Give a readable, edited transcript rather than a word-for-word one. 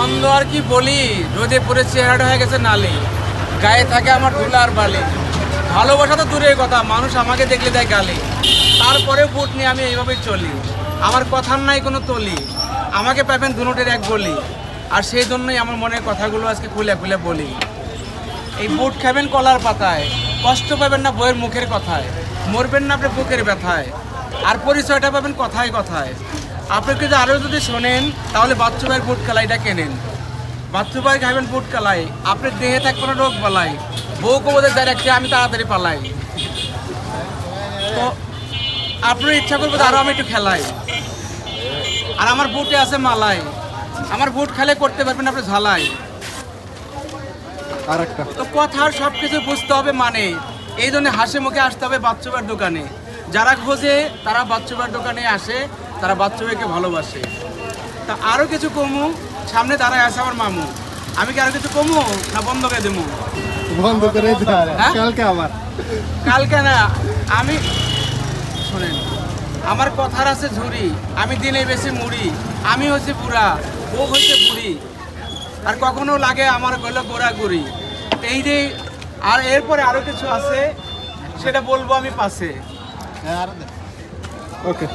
আনন্দ আর কি বলি, রোদে পড়ে চেহারাটা হয়ে গেছে নালি, গায়ে থাকে আমার ধুলার বালি। ভালোবাসা তো দূরের কথা, মানুষ আমাকে দেখলে দেয় গালি। তারপরে বুট নিয়ে আমি এইভাবেই চলি, আমার কথার নাই কোনো তলি। আমাকে পাবেন দুনোটের এক গলি, আর সেই জন্যই আমার মনের কথাগুলো আজকে খুলে খুলে বলি। এই বুট খাবেন কলার পাতায়, কষ্ট পাবেন না বইয়ের মুখের কথায়, মরবেন না আপনি বুকের ব্যথায়, আর পরিচয়টা পাবেন কথায় কথায়। আপনি যদি আরও যদি শোনেন তাহলে বাচ্চু ভাইয়ের বুট কালাইটা কেনেন। বাচ্চু ভাই খাবেন বুট কালাই, আপনার দেহে থাকবে না রোগ বালাই। বউ কবদের ডাইরেক্টে আমি তাড়াতাড়ি পালাই। তো আপনার ইচ্ছা করবো আরও আমি একটু খেলাই। আর আমার বুটে আছে মালাই, আমার বুট খেলে করতে পারবেন আপনি ঝালাই। তো কথার সব কিছু বুঝতে হবে মানে, এই জন্য হাসি মুখে আসতে হবে বাচ্চু ভাইয়ের দোকানে। যারা খোঁজে তারা বাচ্চু ভাইয়ের দোকানে আসে, তারা বাচ্চু ভাইকে ভালোবাসে। তা আরও কিছু কমু, সামনে দাঁড়ায় আছে আমার মামু। আমি কি আরো কিছু কমু না বন্ধ করে দেবো? বন্ধ করে হ্যাঁ? কালকে আবার কালকে না, আমি শোনেন, আমার কথার আছে ঝুড়ি, আমি দিনে বেশি মুড়ি। আমি হচ্ছে বুড়া, ও হচ্ছে বুড়ি, আর কখনো লাগে আমার গলা গোড়াগুড়ি। এই যে আর এরপরে আরো কিছু আছে, সেটা বলবো আমি পাশে। ওকে।